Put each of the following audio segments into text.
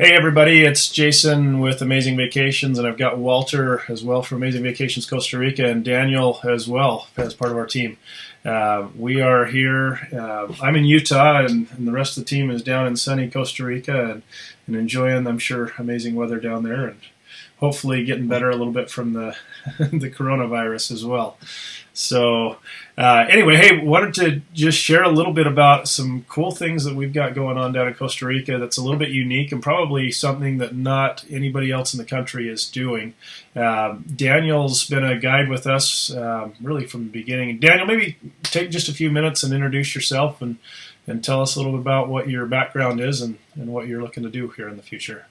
Hey everybody, it's Jason with Amazing Vacations, and I've got Walter as well from Amazing Vacations Costa Rica, and Daniel as well as part of our team. We are here. I'm in Utah, and the rest of the team is down in sunny Costa Rica and enjoying, I'm sure, amazing weather down there, and hopefully getting better a little bit from the the coronavirus as well. So, anyway, hey, wanted to just share a little bit about some cool things that we've got going on down in Costa Rica that's a little bit unique and probably something that not anybody else in the country is doing. Daniel's been a guide with us really from the beginning. Daniel, maybe take just a few minutes and introduce yourself and tell us a little bit about what your background is and what you're looking to do here in the future.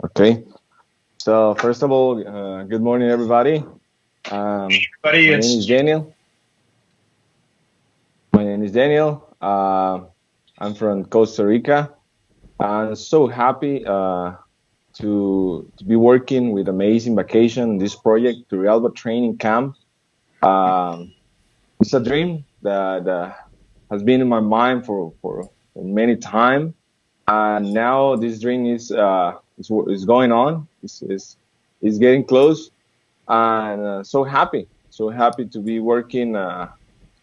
Okay. So first of all, good morning, everybody. My name is Daniel. I'm from Costa Rica. I'm so happy to be working with Amazing Vacation, this project, Turrialba Training Camp. It's a dream that has been in my mind for many time, and now this dream is going on. It's getting close, and so happy to be working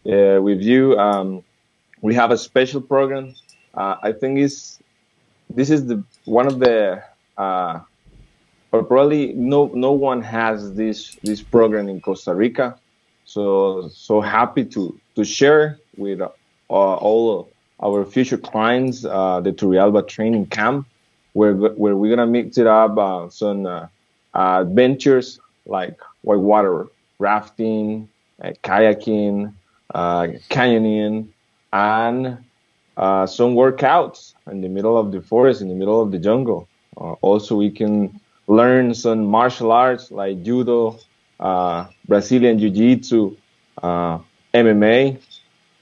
with you. We have a special program. I think this is the one of the but probably no one has this program in Costa Rica. So happy to share with all our future clients the Turrialba Training Camp, where we're gonna mix it up some adventures like whitewater rafting, kayaking, canyoning, and some workouts in the middle of the forest, in the middle of the jungle. Also, we can learn some martial arts like judo, Brazilian jiu-jitsu, MMA,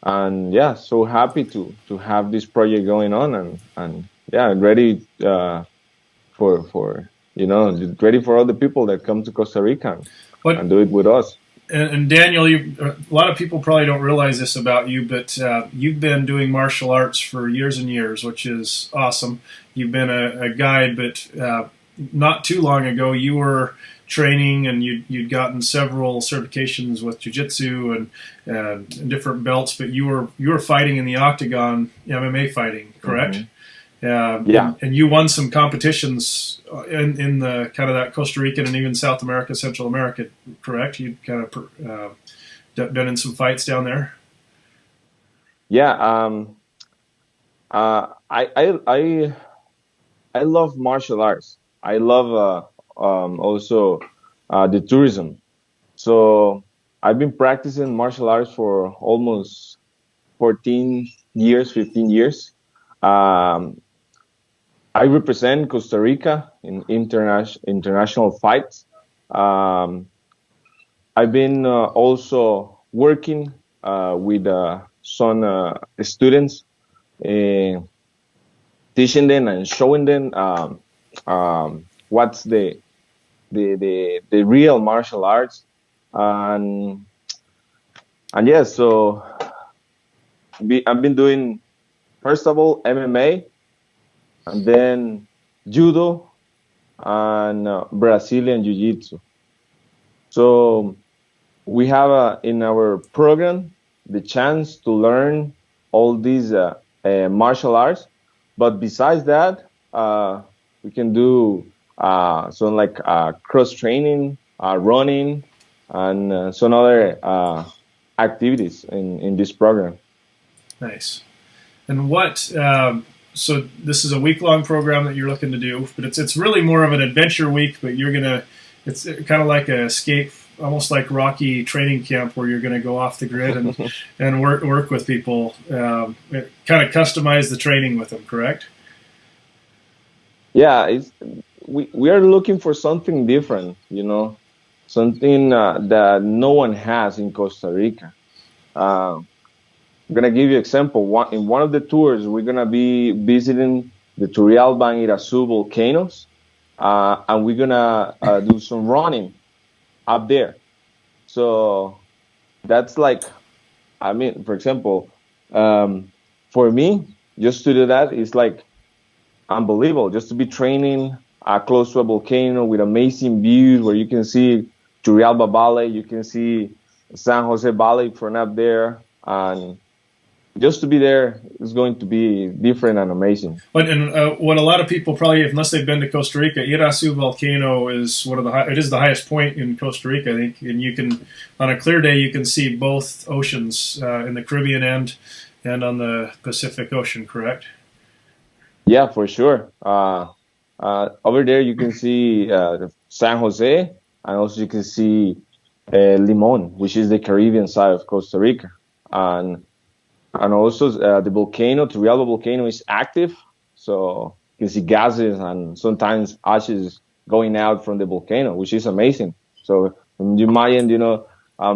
and yeah, so happy to have this project going on, and yeah, ready for ready for all the people that come to Costa Rica and do it with us. And Daniel, a lot of people probably don't realize this about you, but you've been doing martial arts for years and years, which is awesome. You've been a guide, but not too long ago, you were training and you'd gotten several certifications with jiu-jitsu and different belts, but you were fighting in the octagon, MMA fighting, correct? Mm-hmm. Yeah, and you won some competitions in the kind of that Costa Rican and even South America, Central America, correct? You kind of been in some fights down there. Yeah, I love martial arts. I love also the tourism. So I've been practicing martial arts for almost 14 years, 15 years. I represent Costa Rica in international fights. I've been also working with some students, teaching them and showing them what's the real martial arts, and yeah. So I've been doing, first of all, MMA, and then judo and Brazilian jiu-jitsu. So we have in our program the chance to learn all these martial arts, but besides that, we can do some like cross training, running, and some other activities in this program. Nice. And what? So this is a week-long program that you're looking to do, but it's really more of an adventure week. But it's kind of like a escape, almost like Rocky training camp, where you're going to go off the grid and work with people, kind of customize the training with them. Correct? Yeah, we are looking for something different, something that no one has in Costa Rica. I'm gonna give you an example. In one of the tours, we're gonna be visiting the Turrialba and Irasu volcanoes, and we're gonna do some running up there. So that's like, I mean, for example, for me, just to do that is like unbelievable. Just to be training close to a volcano with amazing views where you can see Turrialba Valley, you can see San Jose Valley from up there, and just to be there is going to be different and amazing. But what a lot of people probably, unless they've been to Costa Rica, Irasu volcano is one of it is the highest point in Costa Rica, I think, and you can on a clear day you can see both oceans in the Caribbean end and on the Pacific Ocean. Correct? Yeah, for sure. Over there you can see San Jose, and also you can see Limon, which is the Caribbean side of Costa Rica, and also the volcano, Turrialba volcano, is active, so you can see gases and sometimes ashes going out from the volcano, which is amazing. So you might,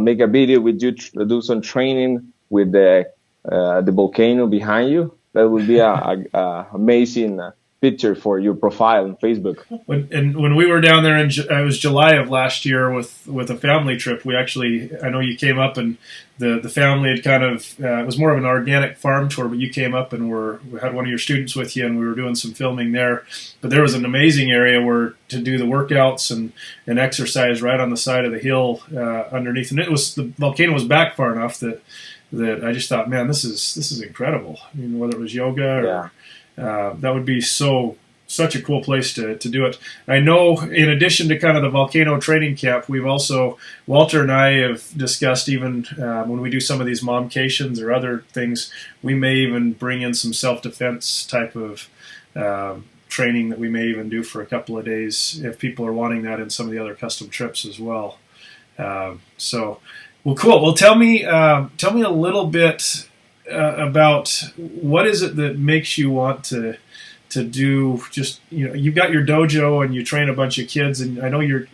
make a video with you, do some training with the volcano behind you. That would be a amazing picture for your profile on Facebook. When we were down there it was July of last year with a family trip. We actually, I know you came up and the family had kind of it was more of an organic farm tour, but you came up and we had one of your students with you, and we were doing some filming there. But there was an amazing area where to do the workouts and exercise right on the side of the hill underneath, and the volcano was back far enough that I just thought, man, this is incredible. I mean, whether it was yoga or that would be such a cool place to do it. I know in addition to kind of the volcano training camp, we've also, Walter and I have discussed even when we do some of these momcations or other things, we may even bring in some self-defense type of training that we may even do for a couple of days if people are wanting that in some of the other custom trips as well. Well, cool. Well, tell me a little bit about what is it that makes you want to do just, you've got your dojo and you train a bunch of kids, and I know you're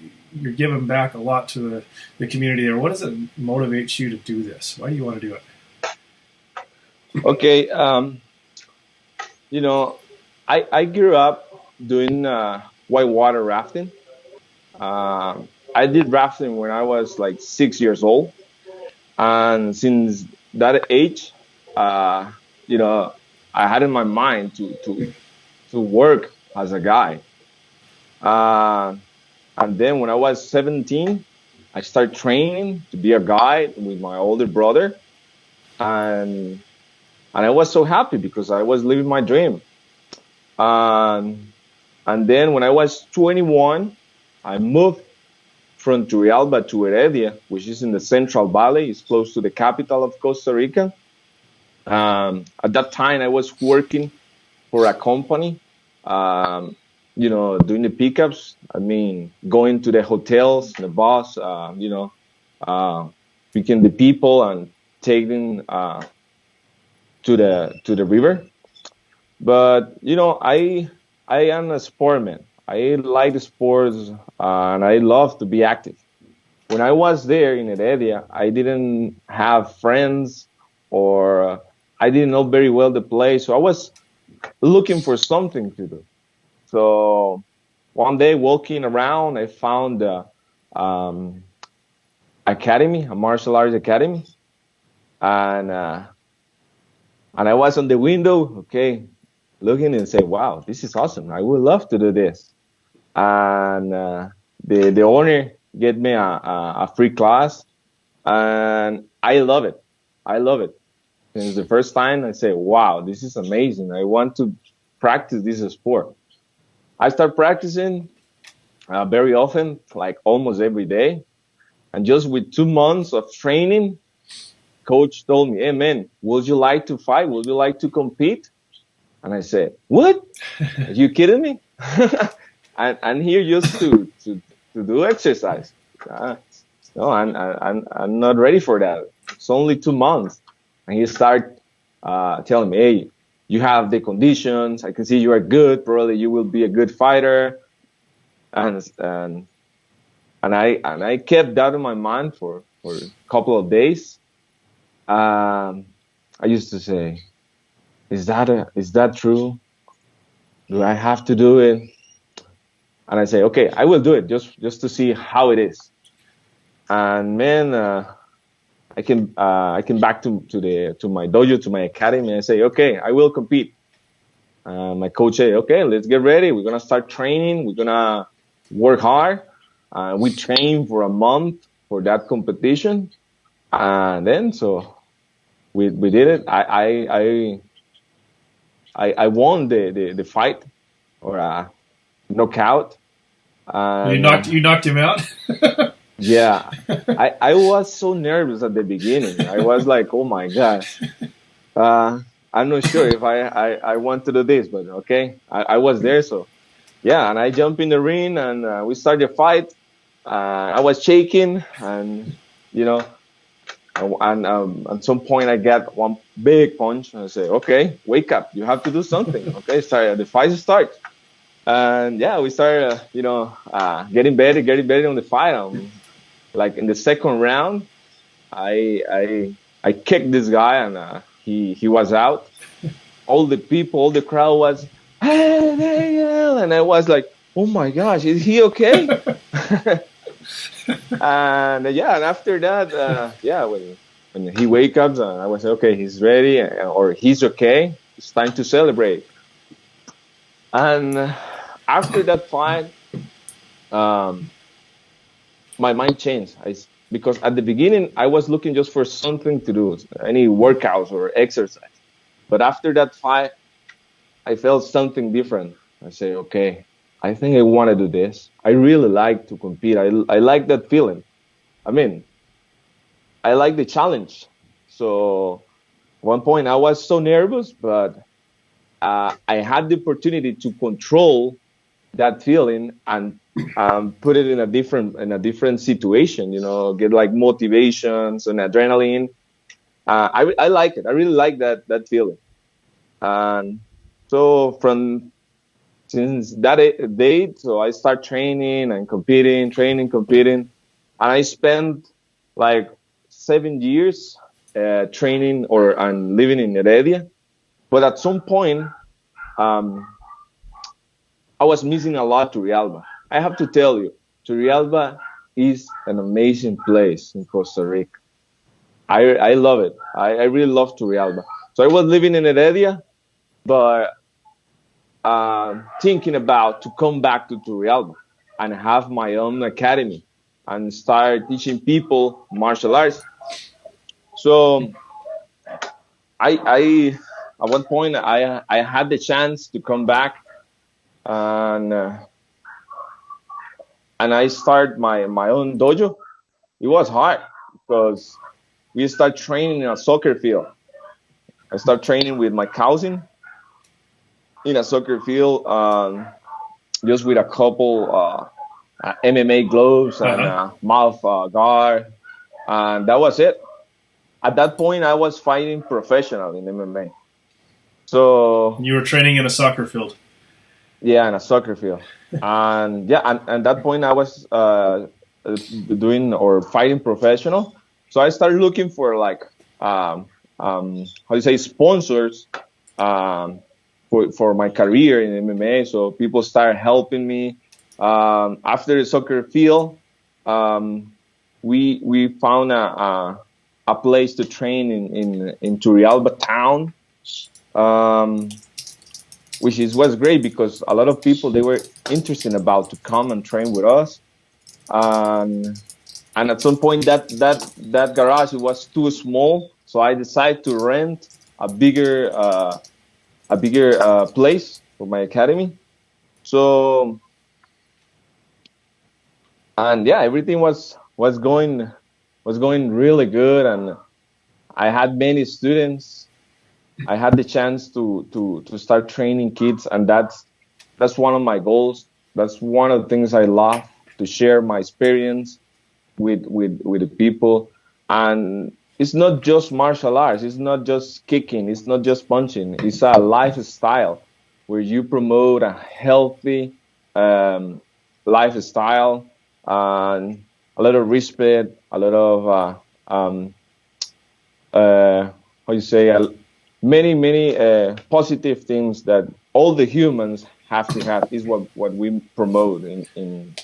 giving back a lot to the community there. What is it that motivates you to do this? Why do you want to do it? Okay. I grew up doing whitewater rafting. I did rafting when I was like 6 years old. And since that age, I had in my mind to work as a guide. And then when I was 17, I started training to be a guide with my older brother. And I was so happy because I was living my dream. And then when I was 21, I moved from Turrialba to Heredia, which is in the Central Valley. It's close to the capital of Costa Rica. At that time, I was working for a company, doing the pickups. I mean, going to the hotels, the bus, picking the people and taking to the river. But I am a sportsman. I like the sports and I love to be active. When I was there in Heredia, I didn't have friends or I didn't know very well the place. So I was looking for something to do. So one day walking around, I found a academy, a martial arts academy. And I was on the window, okay, looking and say, wow, this is awesome. I would love to do this. And the owner gave me a free class, and I love it. I love it. Since the first time, I say, wow, this is amazing. I want to practice this sport. I start practicing very often, like almost every day. And just with 2 months of training, coach told me, hey, man, would you like to fight? Would you like to compete? And I said, what? Are you kidding me? I'm here just to do exercise. No, I'm not ready for that. It's only 2 months. And he started telling me, hey, you have the conditions. I can see you are good. Probably you will be a good fighter. And I kept that in my mind for a couple of days. I used to say, is that true? Do I have to do it? And I say, okay, I will do it just to see how it is. And man, I came back to my dojo, to my academy, and I say, okay, I will compete. My coach said, okay, let's get ready. We're going to start training. We're going to work hard. We trained for a month for that competition. And then, so we did it. I won the fight or a knockout. And You knocked him out. yeah, I was so nervous at the beginning. I was like, oh my God. Uh, I'm not sure if I want to do this, but okay, I was there. So yeah, and I jumped in the ring and we started the fight. I was shaking and, you know, and at some point I got one big punch and I say, okay, wake up. You have to do something. Okay, start the fight starts. And yeah, we started, getting better on the fight. Like in the second round, I kicked this guy and he was out. All the people, all the crowd was, hey, Daniel, and I was like, oh my gosh, is he okay? And yeah, and after that, yeah, when he wake up, I was okay, he's ready or he's okay. It's time to celebrate. And after that fight, um, my mind changed. Because at the beginning I was looking just for something to do, any workouts or exercise. But after that fight, I felt something different. I say, okay, I think I want to do this. I really like to compete. I like that feeling. I mean, I like the challenge. So one point I was so nervous, but I had the opportunity to control that feeling and put it in a different situation. You know, get like motivations and adrenaline. I like it. I really like that feeling. And so from since that date, so I start training and competing, competing, and I spent like 7 years training or and living in Heredia. But at some point, um, I was missing a lot to Turrialba. I have to tell you, Turrialba is an amazing place in Costa Rica. I love it. I really love Turrialba. So I was living in Heredia, but thinking about to come back to Turrialba and have my own academy and start teaching people martial arts. So I at one point I had the chance to come back and I start my own dojo. It was hard because we start training in a soccer field. I start training with my cousin in a soccer field, just with a couple MMA gloves and Uh-huh. mouth guard, and that was it. At that point, I was fighting professional in MMA. So You were training in a soccer field. yeah, in a soccer field, and yeah, and at that point, I was doing or fighting professional. So I started looking for like how do you say sponsors um, for my career in MMA. So people started helping me. After the soccer field, um, we found a place to train in Turrialba town, um, which was great because a lot of people they were interested about to come and train with us. And at some point that garage was too small, so I decided to rent a bigger place for my academy. So and yeah, everything was going really good, and I had many students. I had the chance to start training kids, and that's one of my goals. That's one of the things I love to share my experience with the people. And it's not just martial arts. It's not just kicking. It's not just punching. It's a lifestyle where you promote a healthy um, lifestyle and a lot of respect, a lot of how you say many positive things that all the humans have to have is what we promote in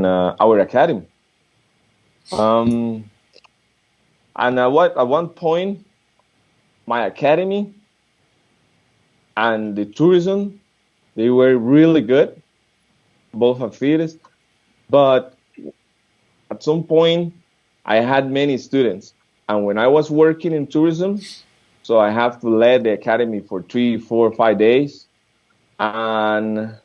our academy. Um, and at one point, my academy and the tourism, they were really good, both activities. But at some point, I had many students. And when I was working in tourism, so I have to lead the academy for 3, 4, 5 days. And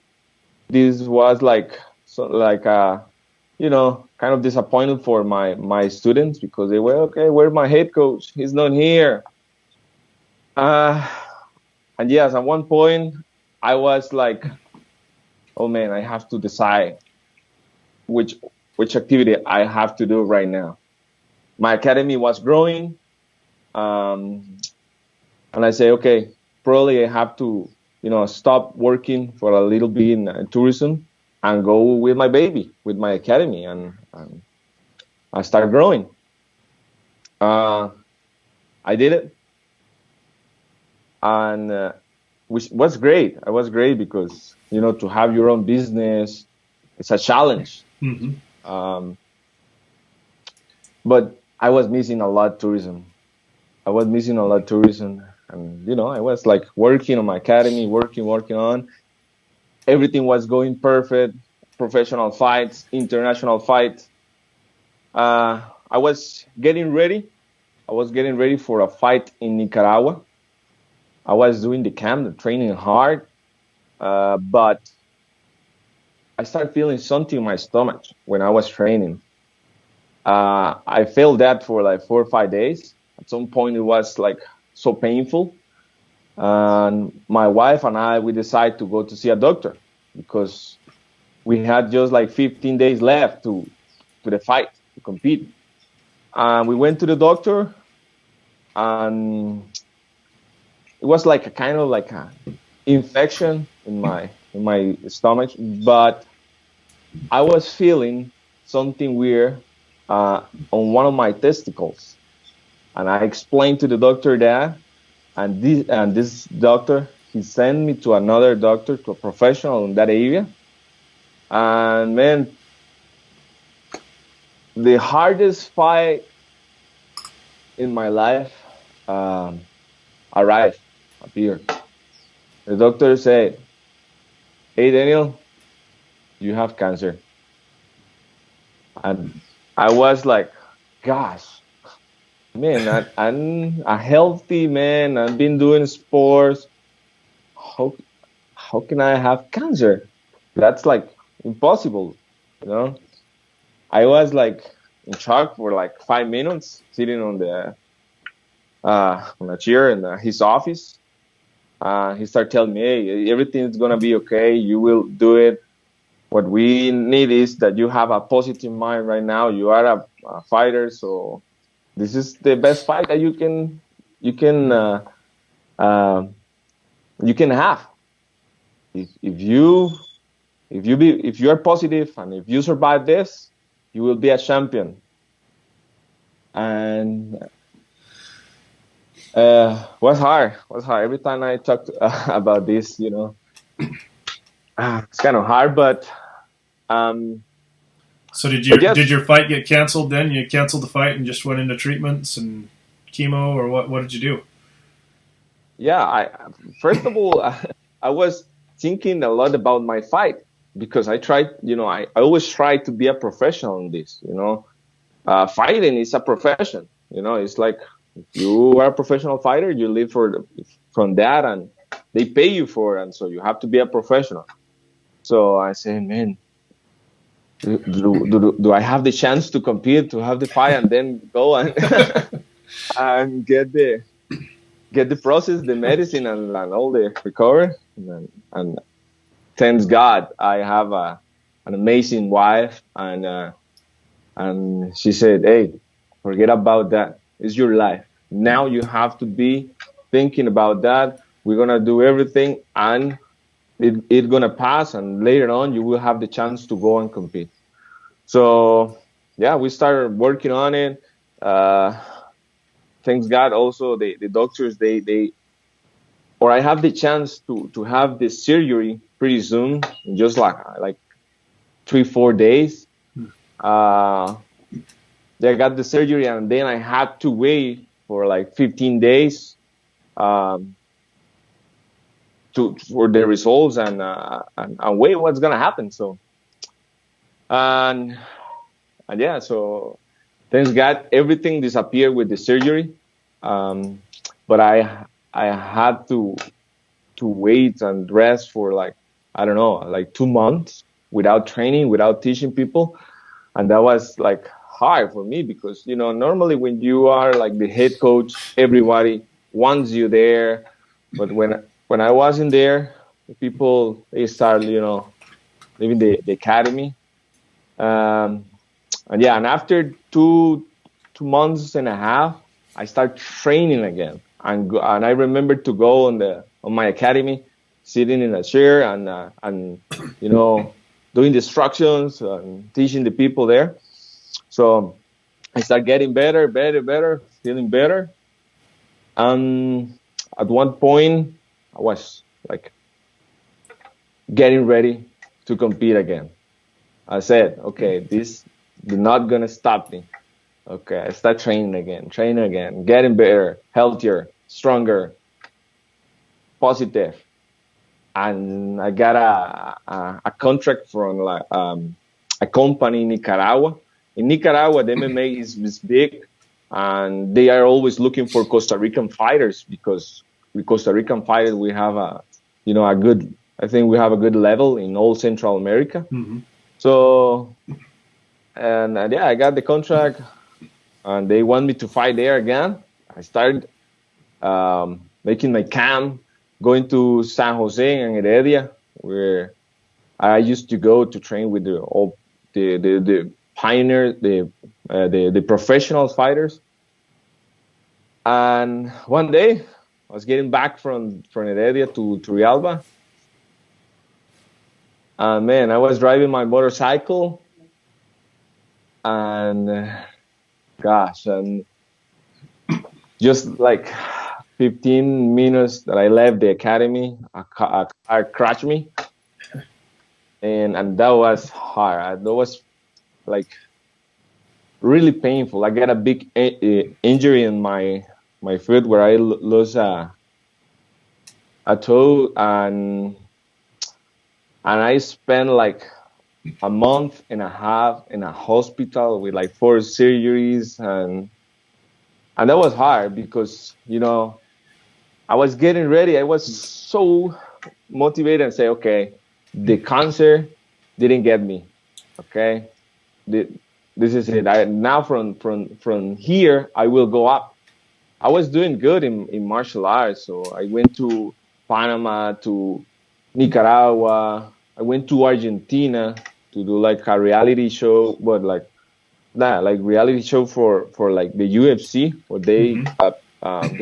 this was like, so like, kind of disappointed for my students because they were, okay, where's my head coach? He's not here. Uh, and yes, at one point, I was like, oh man, I have to decide which which activity I have to do right now. My academy was growing, and I say, okay, probably I have to, stop working for a little bit in tourism and go with my baby, with my academy, and I start growing. I did it, and which was great. I was great because to have your own business, it's a challenge. Mm-hmm. But I was missing a lot tourism. I was missing a lot tourism, and I was like working on my academy, working on. Everything was going perfect. Professional fights, international fights. I was getting ready. I was getting ready for a fight in Nicaragua. I was doing the camp, the training hard, but I started feeling something in my stomach when I was training. I felt that for like 4 or 5 days. At some point, it was like so painful. And my wife and I, we decided to go to see a doctor because we had just like 15 days left to the fight, to compete. And we went to the doctor, and it was like a kind of like a infection in my stomach, but I was feeling something weird on one of my testicles. And I explained to the doctor that, and this doctor, he sent me to another doctor, to a professional in that area. And man, the hardest fight in my life arrived, appeared. The doctor said, "Hey Daniel, you have cancer." And I was like, "Gosh, man, I'm a healthy man. I've been doing sports. How how can I have cancer? That's like impossible, you know." I was like in shock for like 5 minutes, sitting on a chair in his office. He started telling me, "Hey, everything's gonna be okay. You will do it. What we need is that you have a positive mind right now. You are a fighter, so this is the best fight that you can uh, you can have. If you are positive and if you survive this, you will be a champion." And was hard. Was hard. Every time I talk about this, it's kind of hard. But So did yes, your fight get canceled? Then you canceled the fight and just went into treatments and chemo, or what did you do? yeah. I first of all, I was thinking a lot about my fight because I tried. I always try to be a professional in this. Fighting is a profession. It's like if you are a professional fighter, you live from that, and they pay you for it, and so you have to be a professional. So I say, man, do I have the chance to compete, to have the fight, and then go and and get the process, the medicine, and all the recovery? And thanks God, I have an amazing wife, and she said, "Hey, forget about that. It's your life. Now you have to be thinking about that. We're gonna do everything, and it's gonna pass, and later on you will have the chance to go and compete." So yeah, we started working on it. Uh, Thanks God, also the doctors, they or I have the chance to have the surgery pretty soon, in just like 3 4 days. Uh, they got the surgery, and then I had to wait for like 15 days. Um, for the results and wait what's gonna happen. So and yeah, so thanks God everything disappeared with the surgery. But I had to wait and rest for like, I don't know, like 2 months without training, without teaching people. And that was like hard for me because, normally when you are like the head coach, everybody wants you there. But when I wasn't there, the people, they started, leaving the academy. Um, and yeah, and after 2 months and a half, I start training again. And I remember to go on my academy, sitting in a chair and doing the instructions and teaching the people there. So I start getting better, feeling better. And at one point, I was like getting ready to compete again. I said, okay, this is not gonna stop me. Okay, I start training again, getting better, healthier, stronger, positive. And I got a contract from like a company in Nicaragua. In Nicaragua, the MMA is big, and they are always looking for Costa Rican fighters because with Costa Rican fighters we have a good. I think we have a good level in all Central America. Mm-hmm. So and yeah, I got the contract, and they want me to fight there again. I started making my camp, going to San Jose and Heredia, where I used to go to train with the pioneers, the professional fighters. And one day, I was getting back from Heredia to Turrialba, and man, I was driving my motorcycle, and gosh, and just like 15 minutes that I left the academy, a car crashed me, and that was hard. That was like really painful. I got a big injury in my foot where I lost a toe, and I spent like a month and a half in a hospital with like 4 surgeries, and that was hard because I was getting ready. I was so motivated and say, okay, the cancer didn't get me. Okay, this is it. Now from here I will go up. I was doing good in martial arts, so I went to Panama, to Nicaragua. I went to Argentina to do like a reality show, but like reality show for like the UFC, where they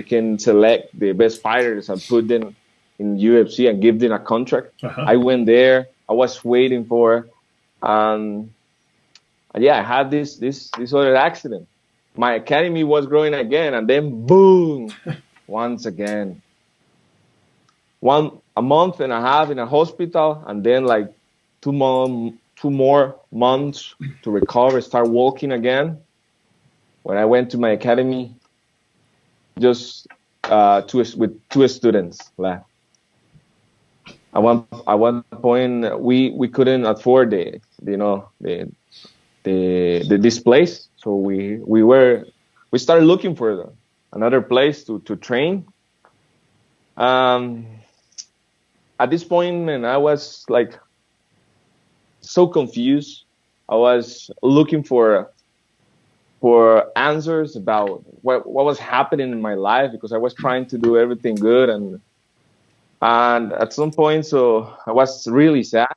can select the best fighters and put them in UFC and give them a contract. Uh-huh. I went there. I was waiting for, and yeah, I had this other accident. My academy was growing again, and then boom, once again. A month and a half in a hospital, and then like 2 more months to recover, start walking again. When I went to my academy, just with 2 students left. At one point, we couldn't afford this place, so we started looking for another place to train. At this point, man, I was like so confused. I was looking for answers about what was happening in my life, because I was trying to do everything good, and at some point, so I was really sad.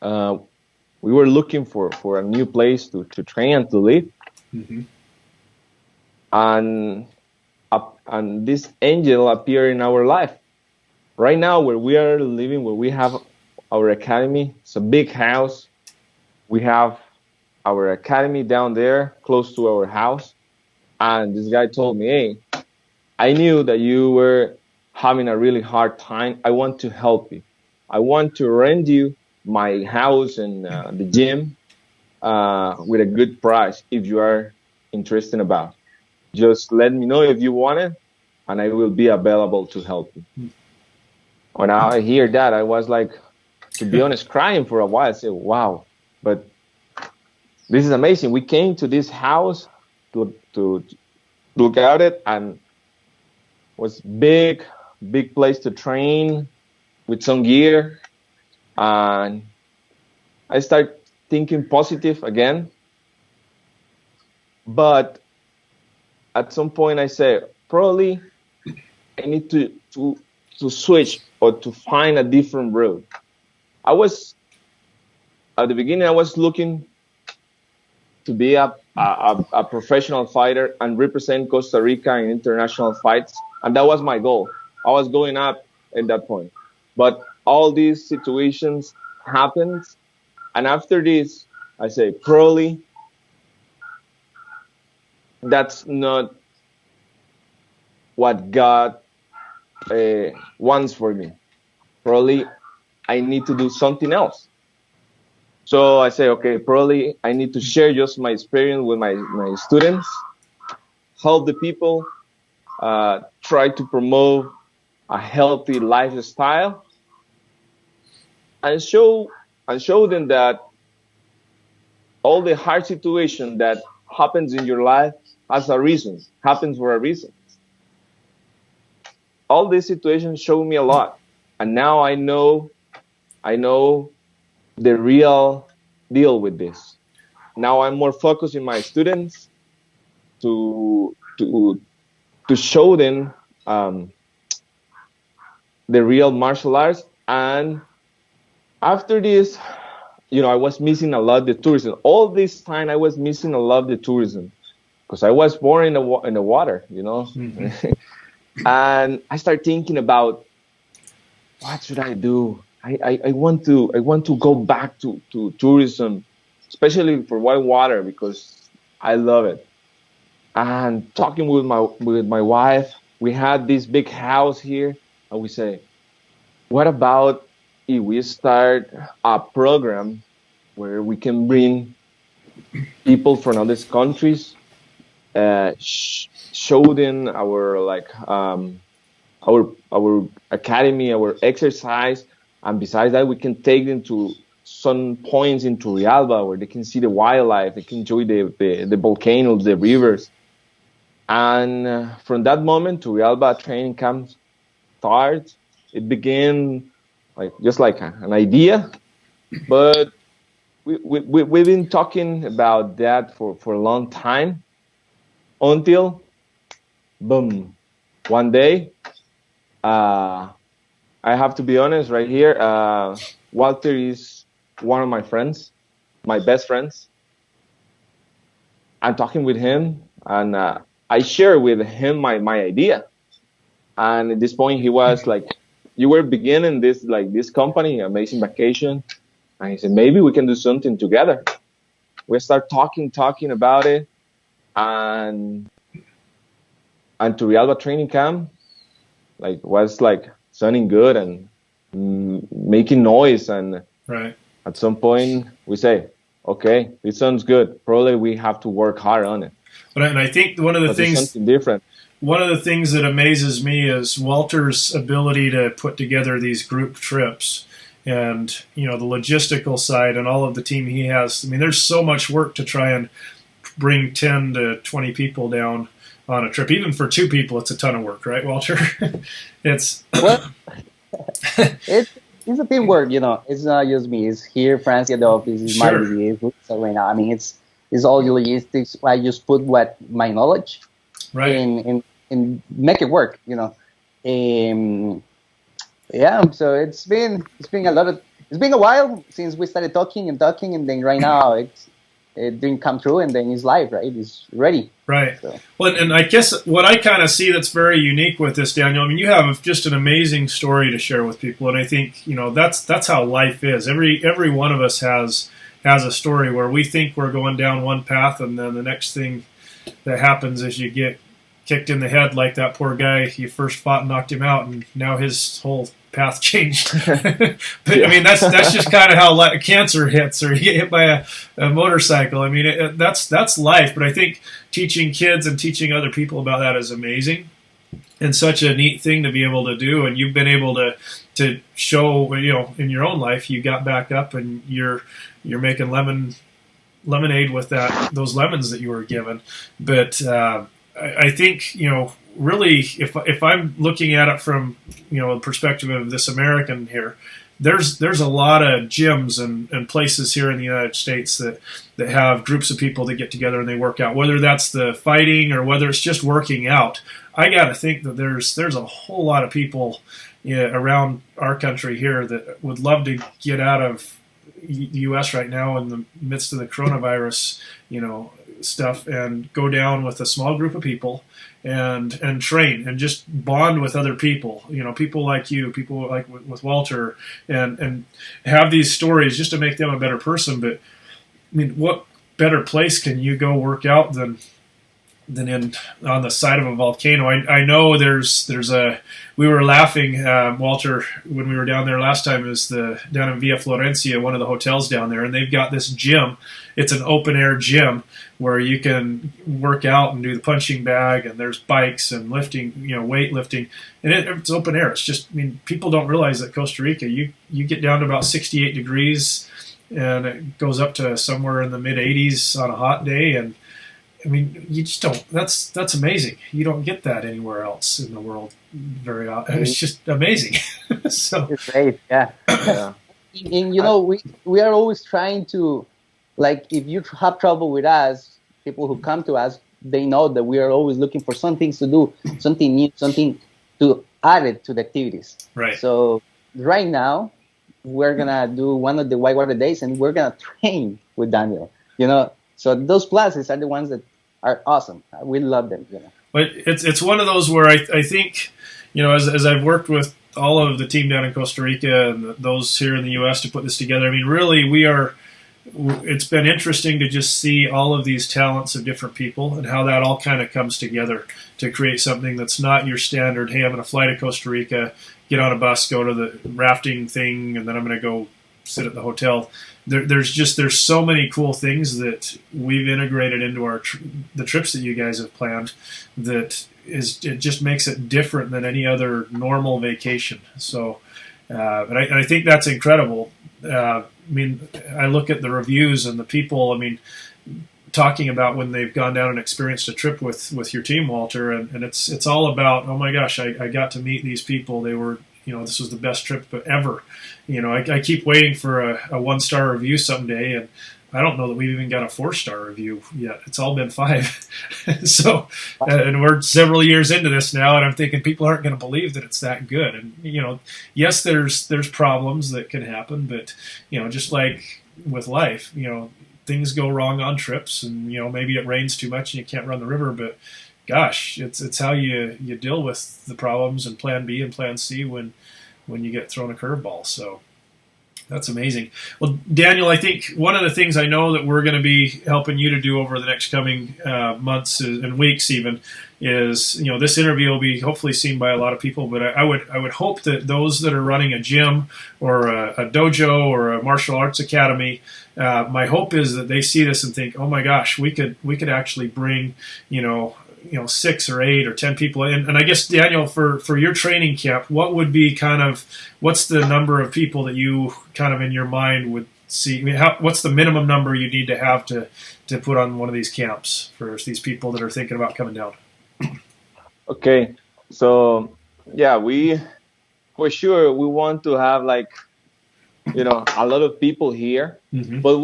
We were looking for a new place to train and to live. Mm-hmm. And this angel appeared in our life. Right now, where we are living, where we have our academy, it's a big house. We have our academy down there, close to our house. And this guy told me, hey, I knew that you were having a really hard time. I want to help you. I want to rent you my house and the gym with a good price if you are interested about. Just let me know if you want it, and I will be available to help you. When I hear that, I was like, to be honest, crying for a while. I said, wow, but this is amazing. We came to this house to look at it, and was big place to train with some gear. And I start thinking positive again. But at some point I say, probably I need to switch or to find a different route. I was at the beginning, I was looking to be a professional fighter and represent Costa Rica in international fights. And that was my goal. I was going up at that point. But all these situations happened. And after this, I say, probably that's not what God wants for me. Probably I need to do something else. So I say, okay, probably I need to share just my experience with my students, help the people, try to promote a healthy lifestyle, and show them that all the hard situation that happens in your life has a reason, happens for a reason. All these situations show me a lot, and now I know the real deal with this. Now I'm more focused in my students to show them the real martial arts. And after this, I was missing a lot the tourism. All this time I was missing a lot the tourism because I was born in the water, Mm-hmm. And I started thinking about what should I do. I want to go back to tourism, especially for white water, because I love it. And talking with my wife, we had this big house here, and we say, what about if we start a program where we can bring people from other countries, show them our academy, our exercise, and besides that, we can take them to some points in Turrialba where they can see the wildlife, they can enjoy the volcanoes, the rivers. And from that moment, Turrialba Training Camp started. It began just like an idea, but we've been talking about that for a long time until, boom, one day, I have to be honest right here. Walter is one of my friends, my best friends. I'm talking with him, and I share with him my idea. And at this point, he was like, "You were beginning this company, Amazing Vacation," and he said, "Maybe we can do something together." We start talking about it, and Turrialba Training Camp was sounding good and making noise. And Right. at some point we say, okay, this sounds good. Probably we have to work hard on it. And I think But it's something different. one of the things that amazes me is Walter's ability to put together these group trips and, the logistical side and all of the team he has. I mean, there's so much work to try and bring 10 to 20 people down on a trip. Even for two people, it's a ton of work, right, Walter? It's Well, it's a teamwork, It's not just me. It's here, Francie at the office. It's Sure. Marty. So right now, I mean, it's all the logistics. I just put my knowledge right. in make it work, Yeah. So it's been it's been a while since we started talking, and then right now it didn't come true, and then it's live, right? It's ready. Right. So. Well, and I guess what I kind of see that's very unique with this, Daniel, I mean, you have just an amazing story to share with people, and I think that's how life is. Every one of us has a story where we think we're going down one path, and then the next thing that happens is you get kicked in the head like that poor guy you first fought and knocked him out, and now his whole path changed. But I mean, that's just kind of how cancer hits, or you get hit by a motorcycle. I mean, that's life. But I think teaching kids and teaching other people about that is amazing. and such a neat thing to be able to do. And you've been able to show, in your own life, you got back up and you're making lemonade with those lemons that you were given. But I think, really, if I'm looking at it from, the perspective of this American here, there's a lot of gyms and places here in the United States that have groups of people that get together and they work out, whether that's the fighting or whether it's just working out. I got to think that there's a whole lot of people around our country here that would love to get out of the U.S. right now in the midst of the coronavirus, stuff, and go down with a small group of people and train and just bond with other people, people like you, people like with Walter, and have these stories just to make them a better person. But I mean, what better place can you go work out than on the side of a volcano? I know we were laughing, Walter, when we were down there last time, down in Villa Florencia, one of the hotels down there, and they've got this gym. It's an open air gym where you can work out and do the punching bag, and there's bikes and lifting, weight lifting, and it's open air. It's just, people don't realize that Costa Rica, you get down to about 68 degrees, and it goes up to somewhere in the mid 80s on a hot day, and you just don't. That's amazing. You don't get that anywhere else in the world very often. It's just amazing. So it's great, yeah. Yeah. And we are always trying to, like, if you have trouble with us, people who come to us, they know that we are always looking for some things to do, something new, something to add it to the activities. Right. So right now, we're gonna do one of the whitewater days, and we're gonna train with Daniel. So those classes are the ones that are awesome. We love them. But it's one of those where I think, as I've worked with all of the team down in Costa Rica and those here in the U.S. to put this together, really it's been interesting to just see all of these talents of different people and how that all kind of comes together to create something that's not your standard, hey, I'm going to fly to Costa Rica, get on a bus, go to the rafting thing, and then I'm going to go sit at the hotel. There's so many cool things that we've integrated into the trips that you guys have planned that it just makes it different than any other normal vacation. So, and I think that's incredible. I look at the reviews and the people, talking about when they've gone down and experienced a trip with your team, Walter, and it's all about, oh my gosh, I got to meet these people. They were, this was the best trip ever. I keep waiting for a 1-star review someday, and I don't know that we've even got a 4-star review yet. It's all been 5. So, and we're several years into this now, and I'm thinking people aren't going to believe that it's that good. And, yes, there's problems that can happen, but, just like with life, things go wrong on trips, and, maybe it rains too much and you can't run the river, but gosh, it's how you deal with the problems and plan B and plan C when you get thrown a curveball. So that's amazing. Well, Daniel, I think one of the things I know that we're going to be helping you to do over the next coming months and weeks even is, this interview will be hopefully seen by a lot of people, but I would hope that those that are running a gym or a dojo or a martial arts academy, my hope is that they see this and think, oh my gosh, we could actually bring, 6 or 8 or 10 people. And I guess, Daniel, for your training camp, what would be what's the number of people that you kind of in your mind would see? What's the minimum number you need to have to put on one of these camps for these people that are thinking about coming down? Okay. So, yeah, for sure, we want to have a lot of people here, Mm-hmm. but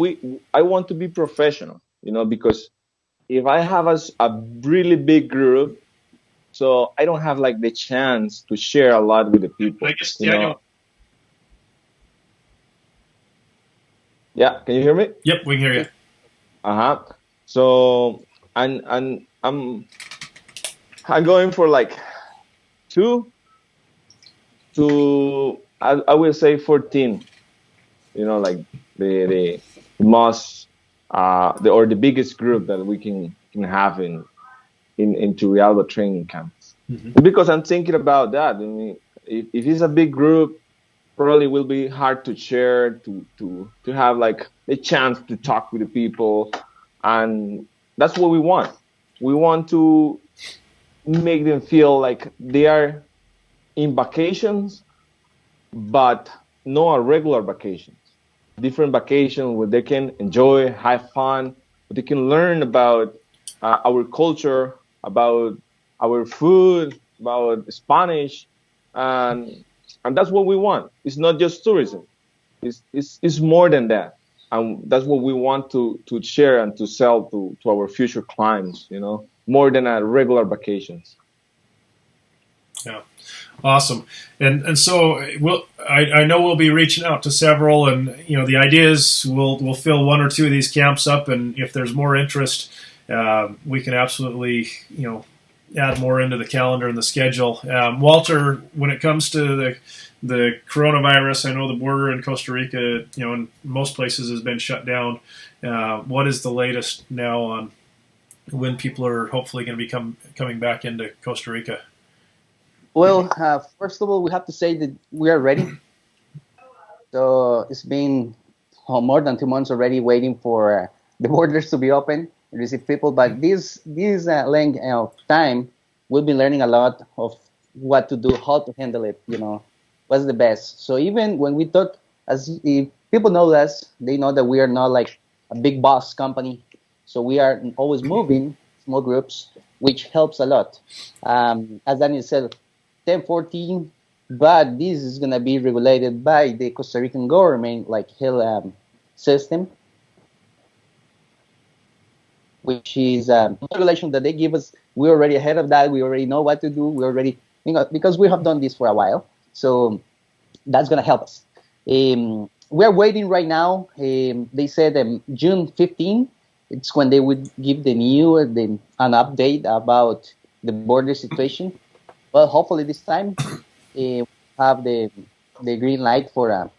I want to be professional, because if I have a really big group, so I don't have the chance to share a lot with the people. I guess, Daniel. Yeah, can you hear me? Yep, we can hear you. So and I'm going for 2 to I will say 14. The most the biggest group that we can have in Turrialba Training Camp. Mm-hmm. Because I'm thinking about that. If it's a big group, probably will be hard to share, to have a chance to talk with the people, and that's what we want. We want to make them feel like they are in vacations, but not a regular vacations. Different vacation where they can enjoy, have fun, they can learn about our culture, about our food, about Spanish, and that's what we want. It's not just tourism. It's more than that, and that's what we want to share and to sell to our future clients. You know, more than a regular vacations. Yeah. Awesome. And so I know we'll be reaching out to several, and the idea is we'll fill one or two of these camps up, and if there's more interest, we can absolutely add more into the calendar and the schedule. Walter, when it comes to the coronavirus, I know the border in Costa Rica, in most places has been shut down. What is the latest now on when people are hopefully going to be coming back into Costa Rica? Well, first of all, we have to say that we are ready. So it's been more than 2 months already waiting for the borders to be open and receive people. But this length of time, we'll be learning a lot of what to do, how to handle it, what's the best. So even when we talk, if people know us, they know that we are not like a big boss company. So we are always moving small groups, which helps a lot. As Daniel said, 10, 14, but this is going to be regulated by the Costa Rican government, like health system, which is regulation that they give us. We're already ahead of that. We already know what to do. We already, because we have done this for a while. So that's going to help us. We're waiting right now. They said June 15, it's when they would give an update about the border situation. Well, hopefully this time we have the green light for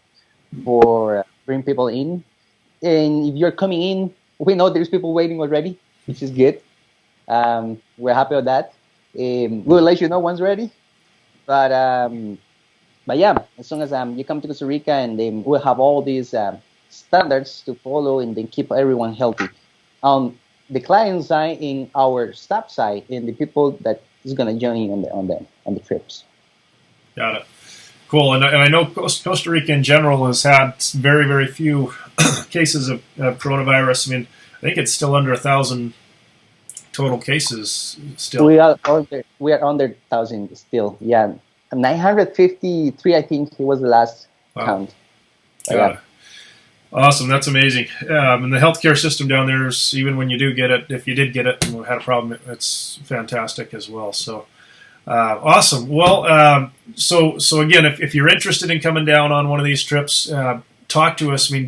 bring people in. And if you're coming in, we know there's people waiting already, which is good. We're happy with that. We'll let you know once ready. But yeah, as long as you come to Costa Rica, and then we'll have all these standards to follow, and then keep everyone healthy. The client side, in our staff side, and the people that is going to join on the trips. Got it. Cool. And I know Costa Rica in general has had very, very few cases of coronavirus. I mean, I think it's still under 1,000 total cases still. We are under 1,000 still. Yeah, 953. I think it was the last count. Got it. Awesome. That's amazing. And the healthcare system down there is, even when you do get it, if you did get it and had a problem, it's fantastic as well. So awesome. Well, so again, if you're interested in coming down on one of these trips, talk to us. I mean,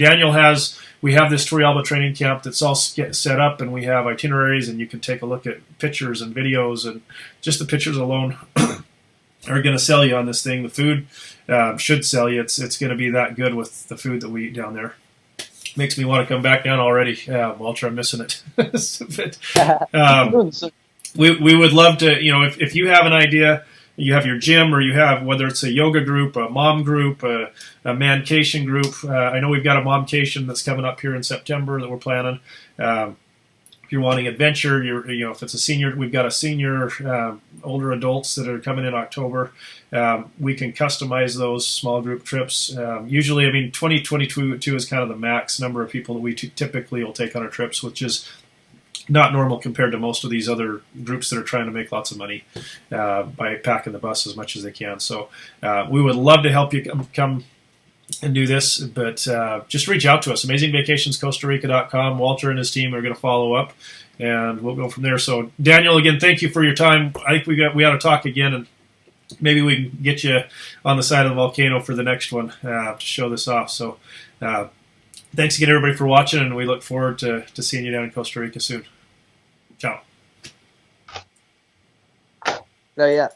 we have this Turrialba Training Camp that's all set up, and we have itineraries, and you can take a look at pictures and videos, and just the pictures alone are going to sell you on this thing. The food should sell you. It's going to be that good with the food that we eat down there. Makes me want to come back down already. Walter, I'm missing it. We would love to, if you have an idea, you have your gym, or you have, whether it's a yoga group, a mom group, a mancation group. I know we've got a momcation that's coming up here in September that we're planning. If you're wanting adventure, if it's a senior, we've got a senior, older adults that are coming in October. We can customize those small group trips. Usually, 2022 is kind of the max number of people that we typically will take on our trips, which is not normal compared to most of these other groups that are trying to make lots of money by packing the bus as much as they can. So we would love to help you come and do this, but just reach out to us. AmazingVacationsCostaRica.com. Walter and his team are going to follow up, and we'll go from there. So, Daniel, again, thank you for your time. I think we ought to talk again, and maybe we can get you on the side of the volcano for the next one to show this off. So, thanks again, everybody, for watching, and we look forward to seeing you down in Costa Rica soon. Ciao. So, yeah.